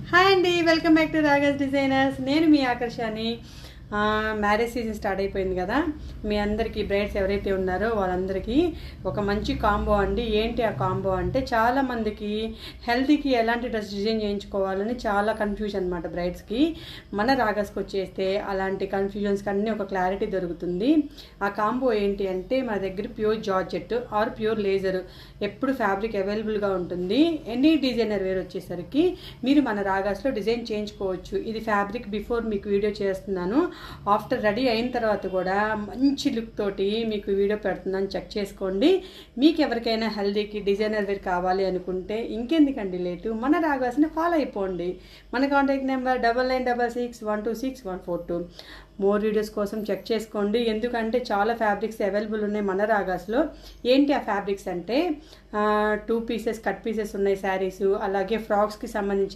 Hi అండి, welcome back to ragas designers. నేను మీ ఆకర్షాని. Marriage season start అయిపోయింది కదా. మీ అందరికీ బ్రైడ్స్ ఎవరైతే ఉన్నారో వాళ్ళందరికీ ఒక మంచి కాంబో అండి. ఏంటి ఆ కాంబో అంటే, చాలామందికి హెల్తీకి ఎలాంటి డ్రెస్ డిజైన్ చేయించుకోవాలని చాలా కన్ఫ్యూజన్ అనమాట బ్రైడ్స్కి. మన రాగస్కి వచ్చేస్తే అలాంటి కన్ఫ్యూజన్స్కి అన్నీ ఒక క్లారిటీ దొరుకుతుంది. ఆ కాంబో ఏంటి అంటే, మన దగ్గర pure georgette or pure laser ఎప్పుడు ఫ్యాబ్రిక్ అవైలబుల్గా ఉంటుంది. ఎనీ డిజైనర్ వేర్ వచ్చేసరికి మీరు మన రాగాస్లో డిజైన్ చేయించుకోవచ్చు. ఇది ఫ్యాబ్రిక్ బిఫోర్ మీకు వీడియో చేస్తున్నాను. ఆఫ్టర్ రెడీ అయిన తర్వాత కూడా మంచి లుక్ తోటి మీకు వీడియో పెడుతున్నాను, చెక్ చేసుకోండి. మీకు ఎవరికైనా హెల్దీకి డిజైనర్ వేర్ కావాలి అనుకుంటే ఇంకెందుకండి లేటు, మన రాగాస్ని ఫాలో అయిపోండి. మన కాంటాక్ట్ నెంబర్ 9966126142. మోర్ వీడియోస్ కోసం చెక్ చేసుకోండి. ఎందుకంటే చాలా ఫ్యాబ్రిక్స్ అవైలబుల్ ఉన్నాయి మన రాగాస్లో. ఏంటి ఆ ఫ్యాబ్రిక్స్ అంటే, 2 పీసెస్ కట్ పీసెస్ ఉన్నాయి శారీస్, అలాగే ఫ్రాక్స్కి సంబంధించిన